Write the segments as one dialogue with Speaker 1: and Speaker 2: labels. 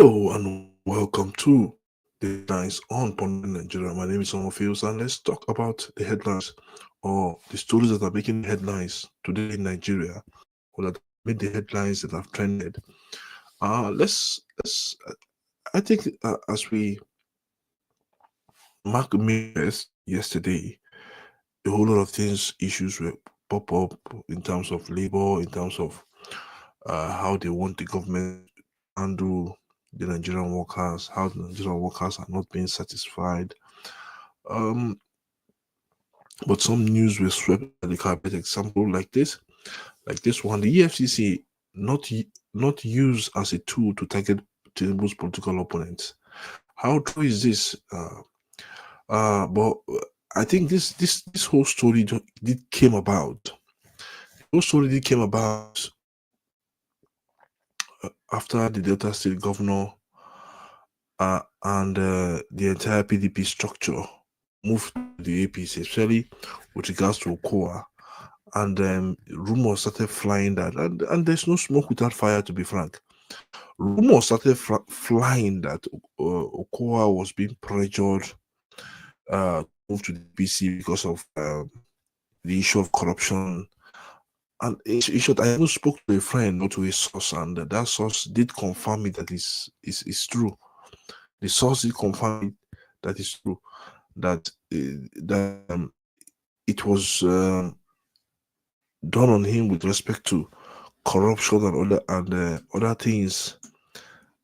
Speaker 1: Hello and welcome to the headlines on Pondering Nigeria. My name is Fields, and let's talk about the headlines or the stories that are making headlines today in Nigeria, or that made the headlines that have trended. Let's. I think as we mark May 1st yesterday, a whole lot of things, issues were pop up in terms of labor, in terms of how they want the government to handle the Nigerian workers, how the Nigerian workers are not being satisfied. But some news were swept under the carpet. Example like this one: the EFCC not used as a tool to target Tinubu's political opponents. How true is this? But I think this whole story did came about. The whole story did came about after the Delta State governor and the entire PDP structure moved to the APC, especially with regards to Okoa, and rumors started flying that, and there's no smoke without fire, to be frank. Rumors started flying that Okoa was being pressured to move to the APC because of the issue of corruption. And in short, I even spoke to a friend or to a source, and that source did confirm it that is true. The source did confirm it that is true, that it was done on him with respect to corruption and other things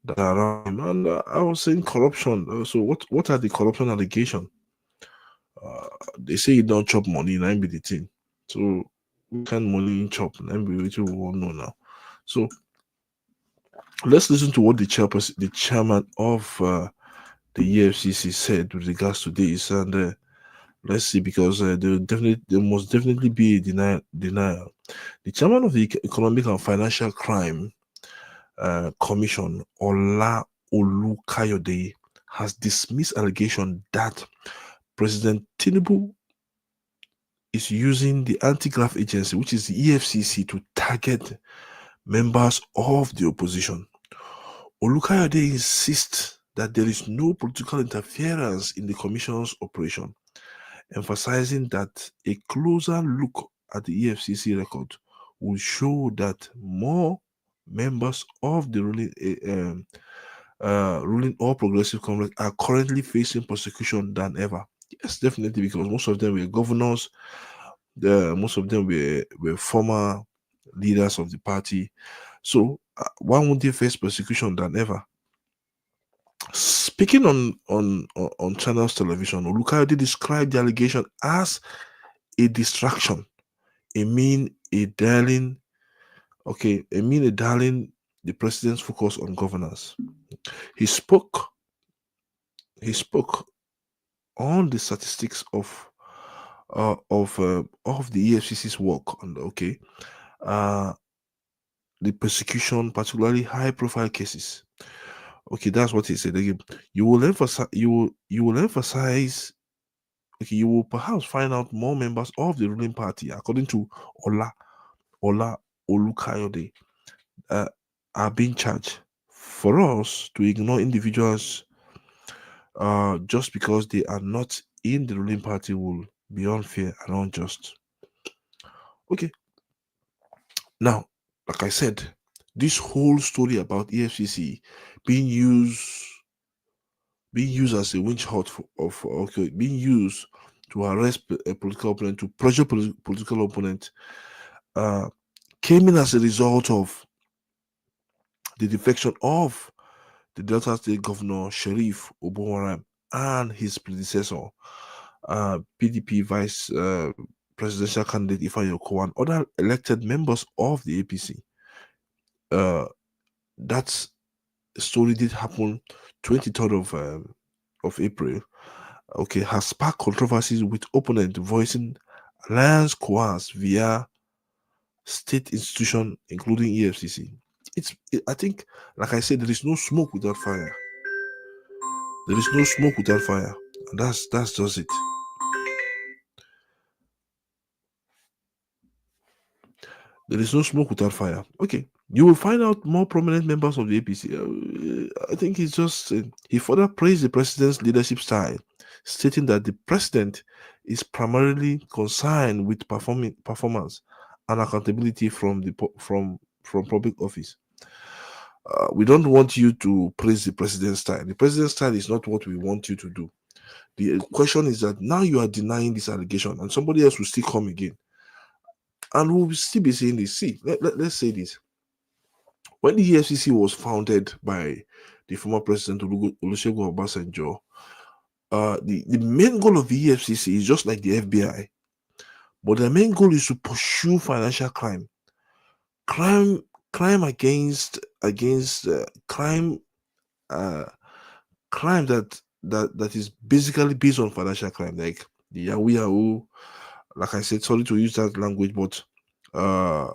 Speaker 1: that are around him. And I was saying corruption. So what are the corruption allegations? They say you don't chop money, and I be the thing. So what kind of money in chop? And I be which we won't know now. So let's listen to what the chairman of the EFCC said with regards to this, and let's see, because there must definitely be a denial. The chairman of the Economic and Financial Crime Commission, Ola Olukayode, has dismissed allegation that President Tinubu is using the anti-graft agency, which is the EFCC, to target members of the opposition. Olukayode insists that there is no political interference in the commission's operation, emphasizing that a closer look at the EFCC record will show that more members of the ruling All Progressive Congress are currently facing prosecution than ever. Yes, definitely, because most of them were governors, most of them were former leaders of the party. So why won't they face persecution than ever? Speaking on Channels Television, Olukayode described the allegation as a distraction, a mean a darling the president's focus on governance. He spoke on the statistics of the EFCC's work on the persecution, particularly high profile cases. Okay, that's what he said. You will perhaps find out more members of the ruling party, according to Ola Olukayode, are being charged. For us to ignore individuals just because they are not in the ruling party will be unfair and unjust. Okay. Now, like I said, this whole story about EFCC being used as a winch hut being used to arrest a political opponent, to pressure political opponent, came in as a result of the defection of the Delta State Governor Sheriff Obowaram and his predecessor, PDP Vice Presidential Candidate Ifeanyi Okowa, and other elected members of the APC. That story did happen 23rd of April. Okay, has sparked controversies with opponent voicing alliance coerce via state institution, including EFCC. I think, like I said, there is no smoke without fire. There is no smoke without fire. And that's just it. There is no smoke without fire. Okay. You will find out more prominent members of the APC. I think it's just he further praised the president's leadership style, stating that the president is primarily concerned with performance and accountability from public office. We don't want you to praise the president's style. The president's style is not what we want you to do. The question is that now you are denying this allegation, and somebody else will still come again, and we'll still be saying this. See, let's say this. When the EFCC was founded by the former president Olusegun Obasanjo, the main goal of the EFCC is just like the FBI, but the main goal is to pursue financial crime, crime against crime that is basically based on financial crime, like the Yahoo. Like I said, sorry to use that language, but uh,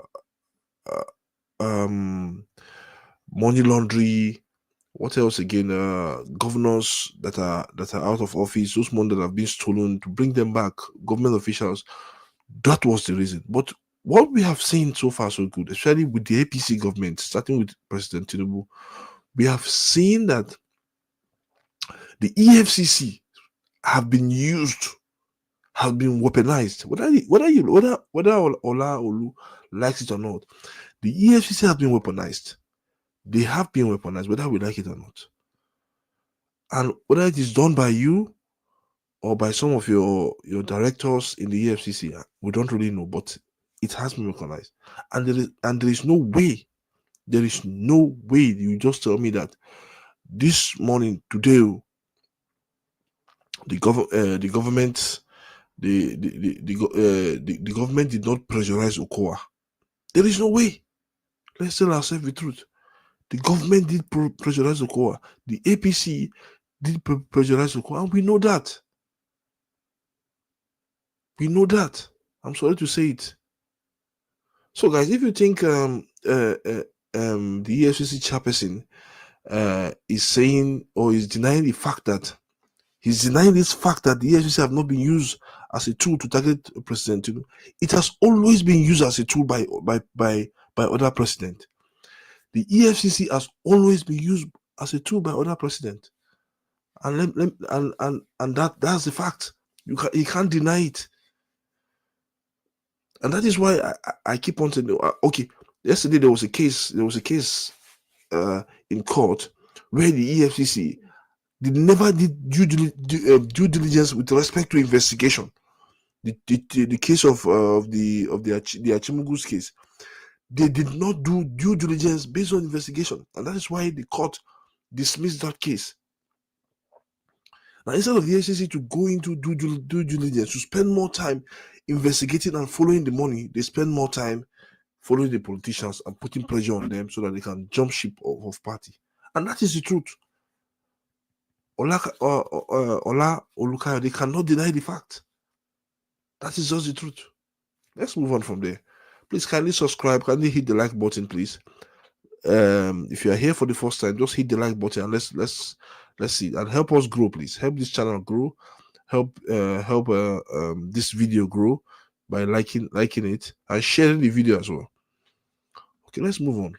Speaker 1: money laundering. What else again? Governors that are out of office, those money that have been stolen, to bring them back, government officials. That was the reason. But what we have seen so far so good, especially with the APC government, starting with President Tinubu, we have seen that the EFCC have been used, have been weaponized. Whether Ola Olu likes it or not, the EFCC have been weaponized. They have been weaponized, whether we like it or not. And whether it is done by you or by some of your directors in the EFCC, we don't really know, but it has been weaponized. And there is no way you just tell me that this morning, today, the government did not pressurize Okowa. There is no way. Let's tell ourselves the truth. The government did pressurize Okowa. The APC did pressurize Okowa, and we know that. We know that. I'm sorry to say it. So, guys, if you think the EFCC chairperson is saying or is denying the fact that he's denying this fact that the EFCC have not been used as a tool to target President Tinubu, it has always been used as a tool by other presidents. The EFCC has always been used as a tool by other presidents, and that's the fact. You can't deny it, and that is why I keep on saying, okay. Yesterday there was a case in court where the EFCC never did due diligence with respect to investigation. The case of the Achimugu's case, they did not do due diligence based on investigation, and that is why the court dismissed that case. Now, instead of the EFCC to go into due diligence, to spend more time investigating and following the money, they spend more time following the politicians and putting pressure on them so that they can jump ship of party. And that is the truth. Ola Oluka, they cannot deny the fact. That is just the truth. Let's move on from there. Please kindly subscribe, kindly hit the like button, please. If you are here for the first time, just hit the like button and let's see, and help us grow, please. Help this channel grow. Help this video grow by liking it and sharing the video as well. Okay, let's move on.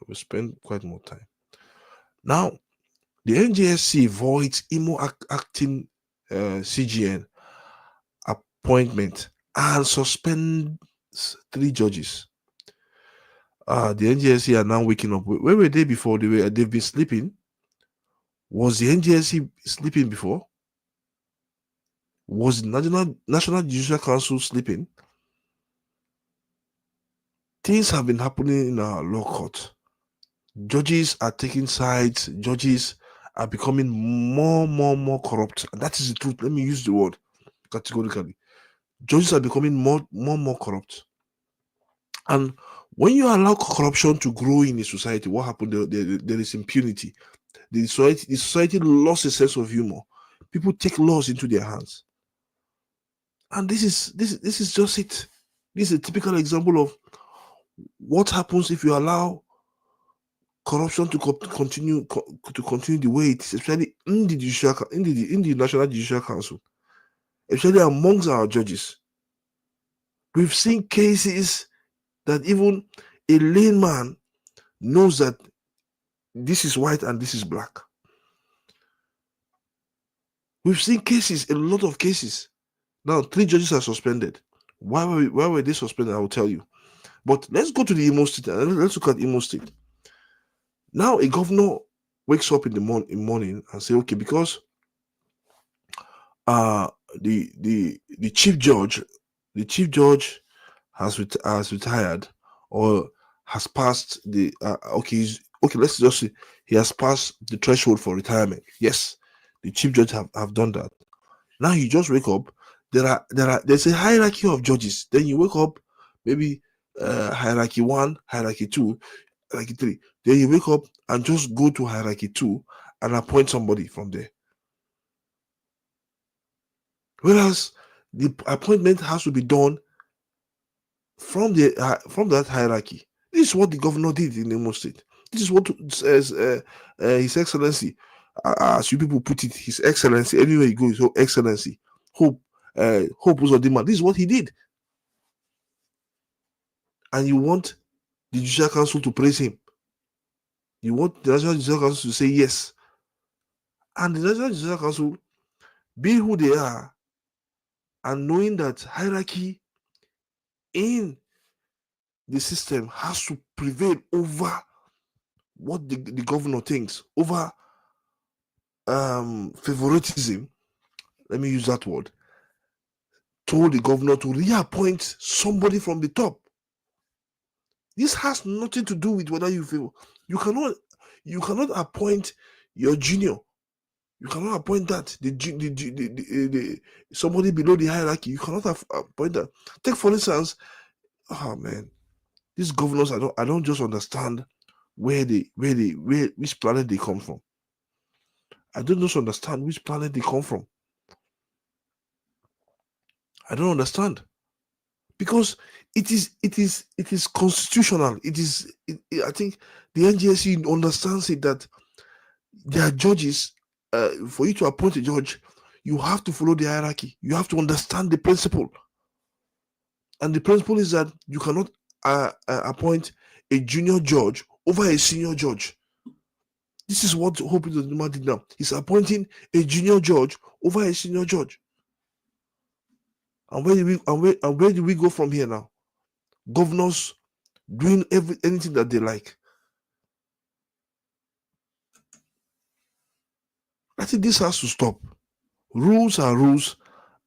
Speaker 1: We spend quite more time. Now, the NJSC voids Imo acting CGN appointment and suspends 3 judges. The NJSC are now waking up. Where were they before? They've been sleeping. Was the NJSC sleeping before? Was the National Judicial Council sleeping? Things have been happening in our law court. Judges are taking sides. Judges are becoming more corrupt. And that is the truth. Let me use the word categorically. Judges are becoming more corrupt. And when you allow corruption to grow in a society, what happened? There is impunity. The society lost a sense of humor. People take laws into their hands. And this is just it. This is a typical example of what happens if you allow corruption to continue the way it is, especially in the National Judicial Council, especially amongst our judges. We've seen cases that even a layman knows that this is white and this is black. We've seen cases, a lot of cases. Now, 3 judges are suspended. Why were they suspended? I will tell you. But let's go to the Imo State. Let's look at Imo State. Now, a governor wakes up in the morning and say, okay, because the chief judge has retired or has passed the let's just say he has passed the threshold for retirement. Yes, the chief judge have done that. Now you just wake up. There's a hierarchy of judges. Then you wake up, maybe hierarchy 1, hierarchy 2, hierarchy 3. Then you wake up and just go to hierarchy 2 and appoint somebody from there. Whereas the appointment has to be done from that hierarchy. This is what the governor did in Imo State. This is what says His Excellency, as you people put it, His Excellency. Anywhere you go, His Excellency. Hope Uzodinma. This is what he did. And you want the Judicial Council to praise him. You want the National Judicial Council to say yes. And the National Judicial Council, being who they are, and knowing that hierarchy in the system has to prevail over what the governor thinks, over favoritism, let me use that word, told the governor to reappoint somebody from the top. This has nothing to do with whether you favor. You cannot appoint your junior. You cannot appoint that the somebody below the hierarchy. You cannot appoint that. Take for instance, these governors, I don't just understand which planet they come from. I don't just understand which planet they come from. I don't understand, because it is constitutional. I think the NJSC understands it, that their judges. For you to appoint a judge, you have to follow the hierarchy. You have to understand the principle. And the principle is that you cannot appoint a junior judge over a senior judge. This is what Hope Uzodinma did now. He's appointing a junior judge over a senior judge. And where do we go from here now? Governors doing anything that they like. I think this has to stop. Rules are rules,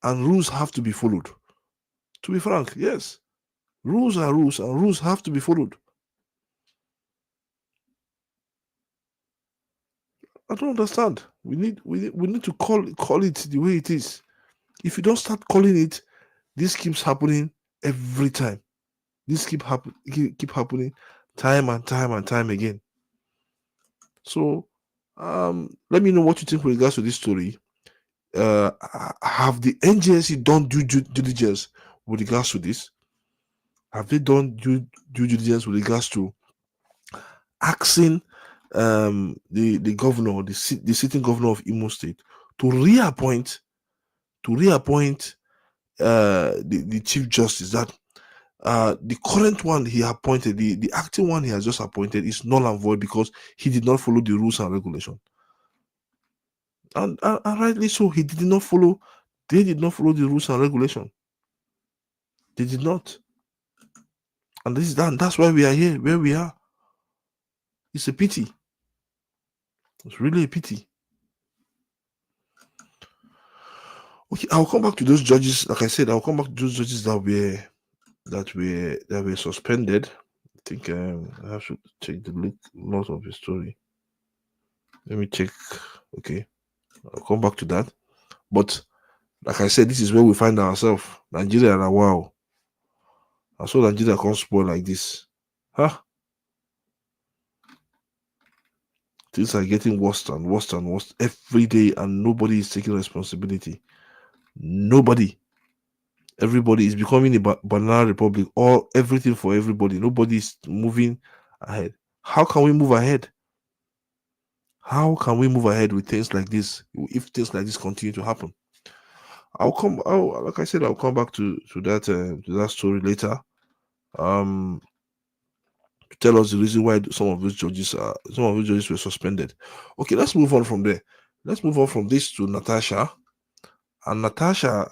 Speaker 1: and rules have to be followed. To be frank, yes. Rules are rules, and rules have to be followed. I don't understand. We need to call it the way it is. If you don't start calling it, this keeps happening every time. This keep happening time and time again. So let me know what you think with regards to this story. Have the NJSC done due diligence with regards to this? Have they done due diligence with regards to asking the governor, the sitting governor of Imo State, to reappoint the chief justice? That the current one he appointed, the acting one he has just appointed, is null and void because he did not follow the rules and regulation. And rightly so, they did not follow the rules and regulation. They did not. And that's why we are here where we are. It's a pity. It's really a pity. Okay, I'll come back to those judges. Like I said, I'll come back to those judges that were suspended. I think I have to check the lot of the story. Let me check. Okay, I'll come back to that. But like I said, this is where we find ourselves. Nigeria, and wow. I saw Nigeria can't spoil like this. Huh? Things are getting worse and worse and worse every day, and nobody is taking responsibility. Nobody. Everybody is becoming a banana republic, or everything for everybody. Nobody is moving ahead. How can we move ahead? How can we move ahead with things like this if things like this continue to happen? Like I said, I'll come back to that story later. to tell us the reason why some of those judges were suspended. Okay, let's move on from there. Let's move on from this to Natasha. And Natasha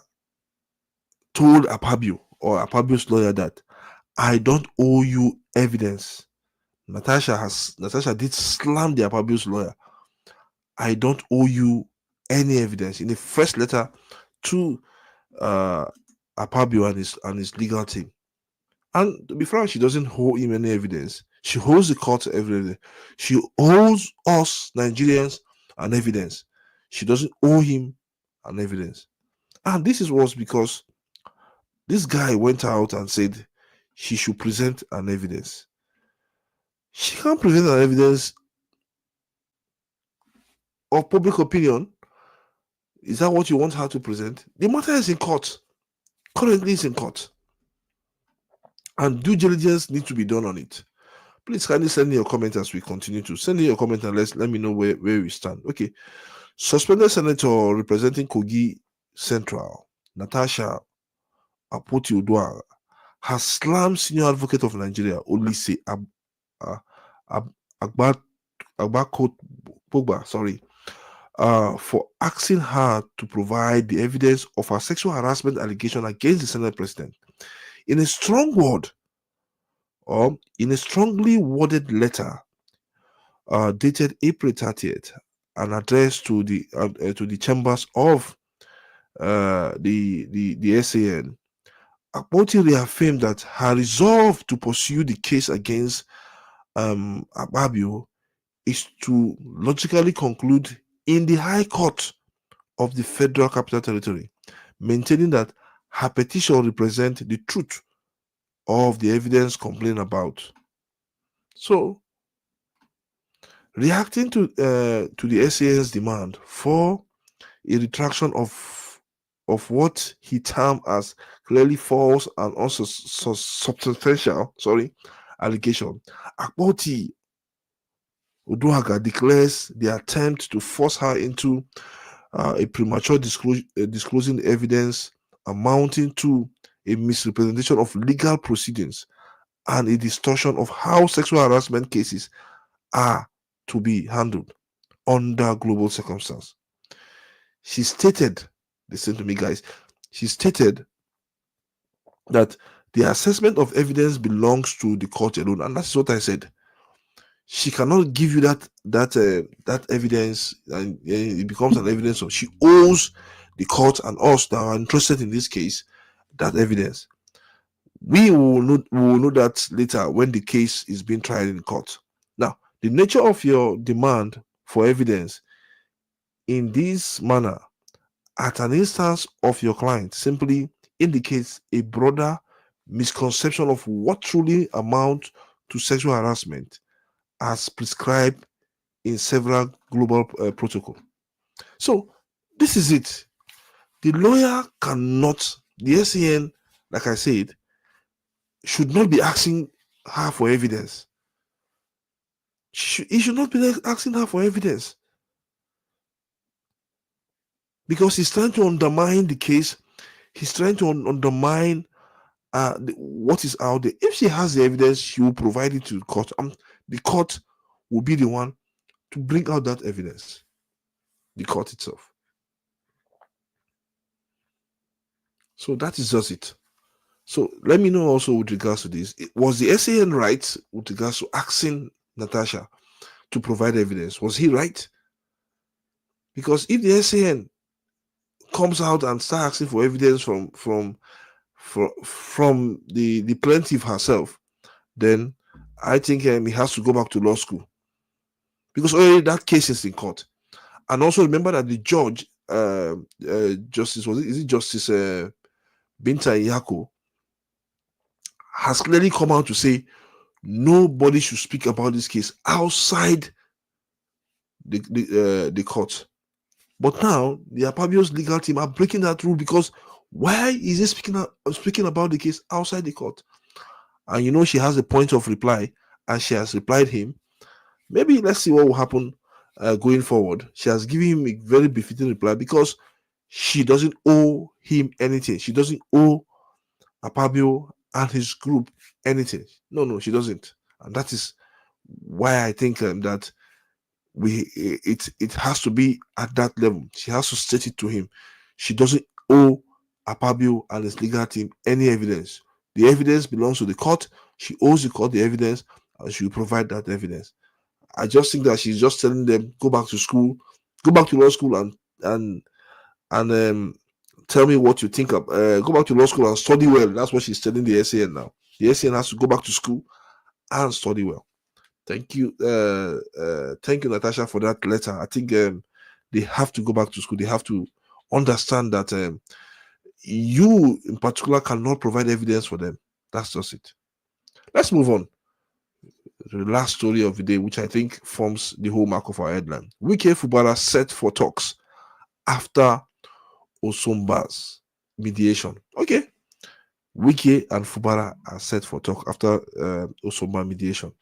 Speaker 1: told Akpabio, or Akpabio's lawyer, that I don't owe you evidence. Natasha did slam the Akpabio's lawyer. I don't owe you any evidence. In the first letter to Akpabio and his legal team. And to be frank, she doesn't owe him any evidence. She owes the court evidence. She owes us Nigerians an evidence. She doesn't owe him an evidence. And this was because this guy went out and said she should present an evidence. She can't present an evidence of public opinion. Is that what you want her to present? The matter is in court. Currently, it's in court. And due diligence needs to be done on it. Please kindly send me your comment as we continue to. Send me your comment and let me know where we stand. Okay. Suspended Senator representing Kogi Central, Natasha Akpoti-Uduaghan, has slammed senior advocate of Nigeria, Olise Akpabio, for asking her to provide the evidence of her sexual harassment allegation against the Senate President. In a strongly worded letter dated April 30th and addressed to the chambers of the SAN, Akpoti reaffirmed that her resolve to pursue the case against Akpabio is to logically conclude in the High Court of the Federal Capital Territory, maintaining that her petition represents the truth of the evidence complained about. So, reacting to the SAN's demand for a retraction of what he termed as clearly false and also substantial allegation, Akpoti-Uduaghan declares the attempt to force her into a premature disclosing evidence amounting to a misrepresentation of legal proceedings and a distortion of how sexual harassment cases are to be handled under global circumstances. She stated, listen to me guys, she stated that the assessment of evidence belongs to the court alone, and that's what I said. She cannot give you that evidence, and it becomes an evidence of she owes the court and us that are interested in this case that evidence. We will know that later when the case is being tried in court. Now, the nature of your demand for evidence in this manner at an instance of your client simply indicates a broader misconception of what truly amounts to sexual harassment as prescribed in several global protocols. So this is it. The lawyer cannot, the SAN, like I said, should not be asking her for evidence. He should not be asking her for evidence, because he's trying to undermine the case. He's trying to undermine what is out there. If she has the evidence, she will provide it to the court. The court will be the one to bring out that evidence. The court itself. So that is just it. So let me know also with regards to this. Was the SAN right with regards to asking Natasha to provide evidence? Was he right? Because if the SAN comes out and starts asking for evidence from the plaintiff herself, then I think he has to go back to law school, because already that case is in court. And also remember that the judge, Justice Binta Yako, has clearly come out to say nobody should speak about this case outside the court. But now the Akpabio's legal team are breaking that rule, because why is he speaking about the case outside the court? And she has a point of reply, and she has replied him. Maybe let's see what will happen going forward. She has given him a very befitting reply, because she doesn't owe him anything. She doesn't owe Akpabio and his group anything. No, she doesn't. And that is why I think that it has to be at that level. She has to state it to him. She doesn't owe Akpabio and his legal team any evidence. The evidence belongs to the court. She owes the court the evidence, and she will provide that evidence. I just think that she's just telling them, go back to school, go back to law school, and tell me what you think of. Go back to law school and study well. That's what she's telling the SAN now. The SAN has to go back to school and study well. Thank you, Natasha, for that letter. I think they have to go back to school. They have to understand that you, in particular, cannot provide evidence for them. That's just it. Let's move on to the last story of the day, which I think forms the whole mark of our headline. Wike Fubara set for talks after Osomba's mediation. Okay. Wike and Fubara are set for talk after Osomba mediation.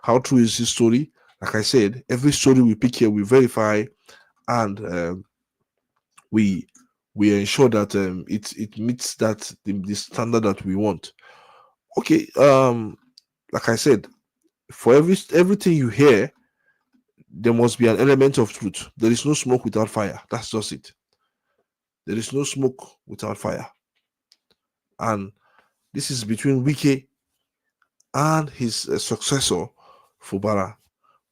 Speaker 1: How true is this story? Like I said, every story we pick here, we verify, and we ensure that it meets that the standard that we want. Okay, like I said, for everything you hear, there must be an element of truth. There is no smoke without fire. That's just it. There is no smoke without fire. And this is between Wike and his successor, Fubara.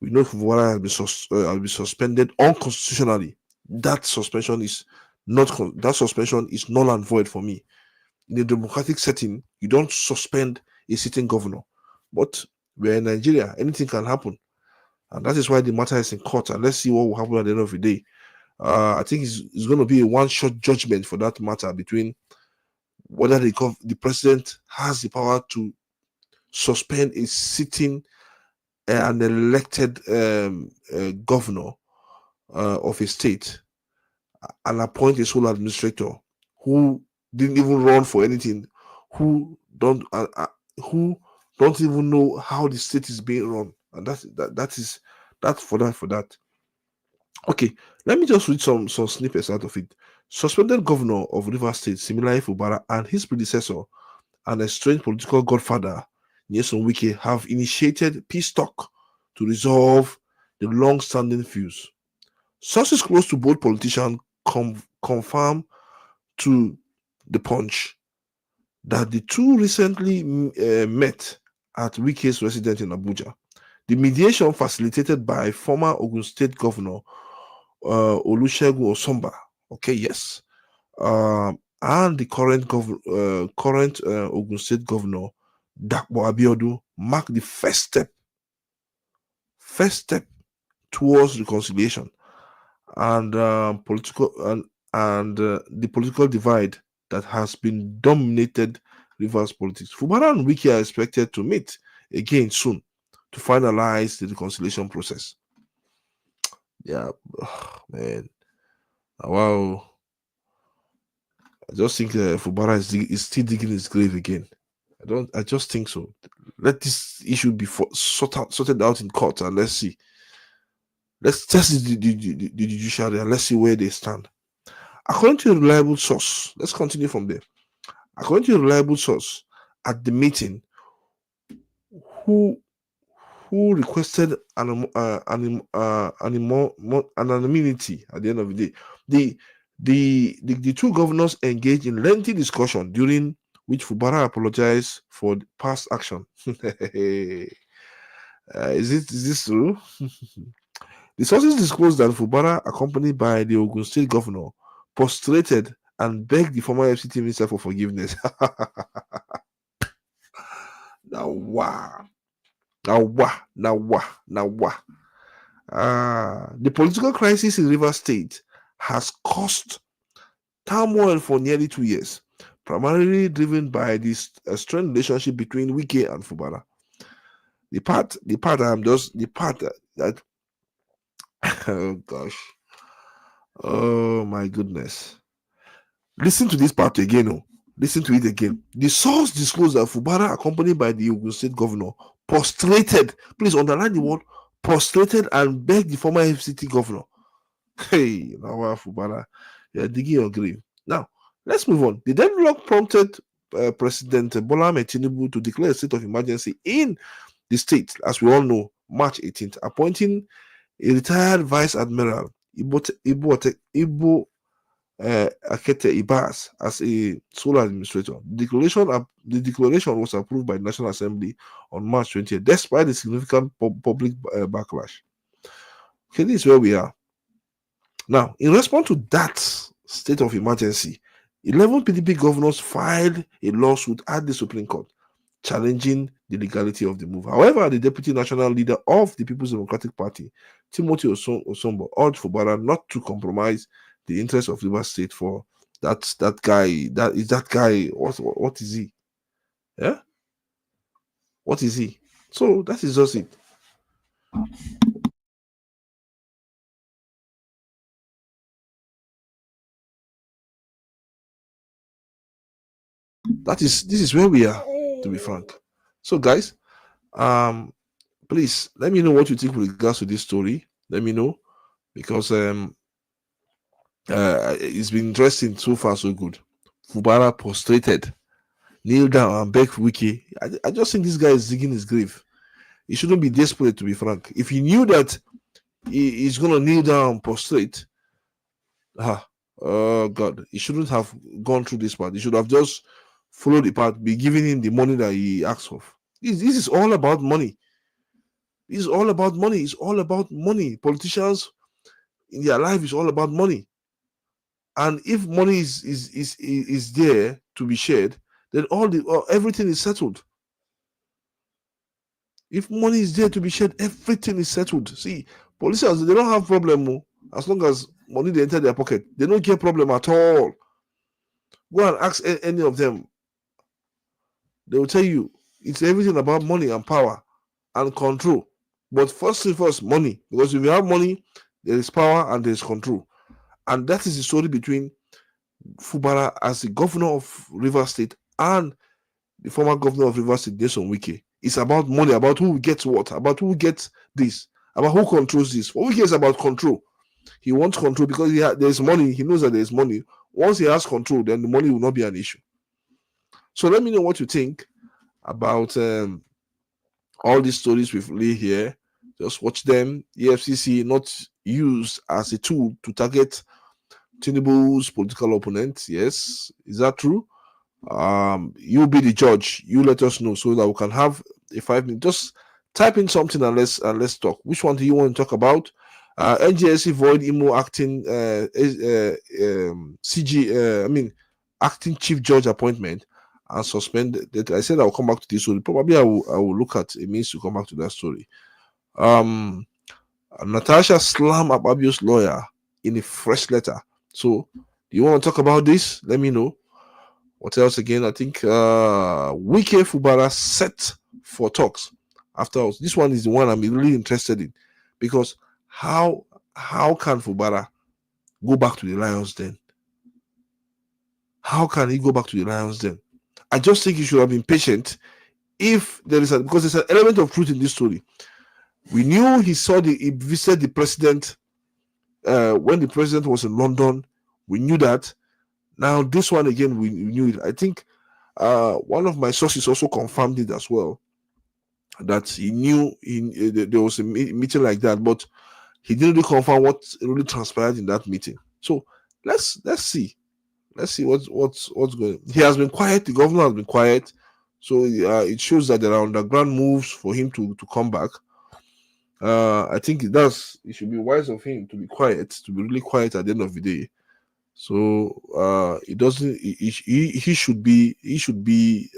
Speaker 1: We know Fubara has been suspended unconstitutionally. That suspension is null and void for me. In a democratic setting, you don't suspend a sitting governor. But we're in Nigeria, anything can happen. And that is why the matter is in court. And let's see what will happen at the end of the day. I think it's going to be a one-shot judgment for that matter between whether the president has the power to suspend a sitting an elected governor of a state and appoint a sole administrator who didn't even run for anything, who don't even know how the state is being run, and that's for that. Okay, let me just read some snippets out of it. Suspended governor of Rivers State, similarly Fubara, and his predecessor, an estranged political godfather, Nyesom Wike, have initiated peace talk to resolve the long-standing feuds. Sources close to both politicians confirm to the Punch that the two recently met at Wike's residence in Abuja. The mediation facilitated by former Ogun State Governor Olusegun Osomba. Okay, yes. And the current Ogun State Governor Akpabio marked the first step towards reconciliation and the political divide that has been dominated Rivers politics. Fubara and Wike are expected to meet again soon to finalize the reconciliation process. Yeah, man. Wow. I just think Fubara is still digging his grave again. I just think so. Let this issue be sorted out in court, and let's see. Let's test the judiciary and let's see where they stand. According to a reliable source, let's continue from there. According to a reliable source at the meeting, who requested anonymity at the end of the day, the two governors engaged in lengthy discussion during which Fubara apologized for past action. Is this true? The sources disclosed that Fubara, accompanied by the Ogun State Governor, prostrated and begged the former FCT minister for forgiveness. Now, wow. The political crisis in Rivers State has caused turmoil for nearly 2 years, primarily driven by this strained relationship between Wike and Fubara. The part that oh gosh, oh my goodness. Listen to this part again. Listen to it again. The source disclosed that Fubara, accompanied by the Ogun State Governor, prostrated. Please underline the word prostrated and begged the former FCT governor. Hey, now Fubara, you're digging your grave. Now, let's move on. The deadlock prompted President Bola Tinubu to declare a state of emergency in the state, as we all know, March 18th, appointing a retired Vice Admiral Ibo Akete Ibas as a sole administrator. The declaration was approved by the National Assembly on March 20th, despite the significant public backlash. Okay, this is where we are. Now, in response to that state of emergency, 11 PDP governors filed a lawsuit at the Supreme Court challenging the legality of the move. However, the deputy national leader of the People's Democratic Party, Timothy Osombo, urged Fubara not to compromise the interests of Rivers State for that guy. That guy. What is he? Yeah. What is he? So that is just it. This is where we are, to be frank. So guys, please let me know what you think with regards to this story. Let me know, because it's been interesting so far, so good. Fubara prostrated, kneel down and beg Wike. I just think this guy is digging his grave. He shouldn't be desperate, to be frank. If he knew that he's gonna kneel down and prostrate, oh God, he shouldn't have gone through this part. He should have just followed the path, be giving him the money that he asks of. This is all about money. This is all about money. It's all about money. Politicians in their life is all about money. And if money is there to be shared, then everything is settled. If money is there to be shared, everything is settled. See, politicians, they don't have problem as long as money they enter their pocket. They don't get problem at all. Go and ask any of them. They will tell you it's everything about money and power and control. But first thing first, money. Because if you have money, there is power and there is control. And that is the story between Fubara as the governor of Rivers State and the former governor of Rivers State, Nyesom Wike. It's about money, about who gets what, about who gets this, about who controls this. For Wike is about control. He wants control because there's money. He knows that there's money. Once he has control, then the money will not be an issue. So let me know what you think about all these stories we've laid here. Just watch them. EFCC not used as a tool to target Tinubu's political opponent. Yes, is that true? You be the judge. You let us know so that we can have a 5 minute. Just type in something and let's talk. Which one do you want to talk about? NJSC void Imo acting acting chief judge appointment and suspend that. I said I'll come back to this story. Probably I will look at a means to come back to that story. Natasha slammed Akpabio's lawyer in a fresh letter. So, do you want to talk about this? Let me know. What else again? I think Wike Fubara set for talks after us. This one is the one I'm really interested in, because how can Fubara go back to the Lions Den? How can he go back to the Lions Den? I just think he should have been patient. If there is because there's an element of truth in this story. We knew he visited the president when the president was in London. We knew that. Now this one again, we knew it. I think one of my sources also confirmed it as well, that he knew there was a meeting like that, but he didn't really confirm what really transpired in that meeting. So let's see what's going. He has been quiet. The governor has been quiet. So it shows that there are underground moves for him to come back. I think it should be wise of him to be quiet, to be really quiet at the end of the day. So it doesn't. He should be. He should be.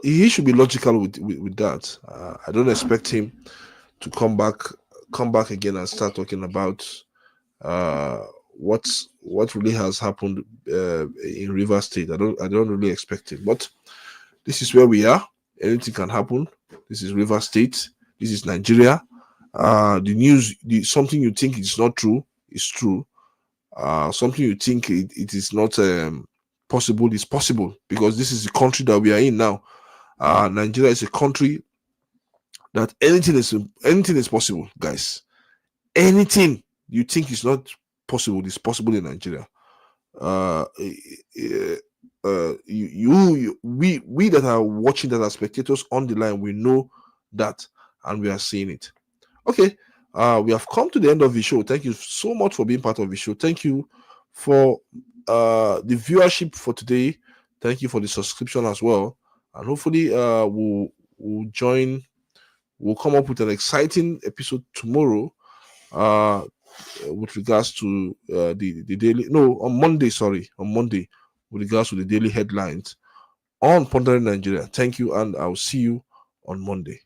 Speaker 1: He should be logical with that. I don't expect him to come back again and start talking about what really has happened in Rivers State. I don't really expect it. But this is where we are. Anything can happen. This is Rivers State. This is Nigeria. The news, something you think is not true is true. Something you think it is not possible is possible, because this is the country that we are in now. Nigeria is a country that anything is possible, guys. Anything you think is not possible is possible in Nigeria. We that are watching, that are spectators on the line, we know that, and we are seeing it. Okay, we have come to the end of the show. Thank you so much for being part of the show. Thank you for the viewership for today. Thank you for the subscription as well, and hopefully we'll join. We'll come up with an exciting episode tomorrow with regards to the daily, no, on Monday, on Monday, with regards to the daily headlines on Pondering Nigeria. Thank you, and I'll see you on Monday.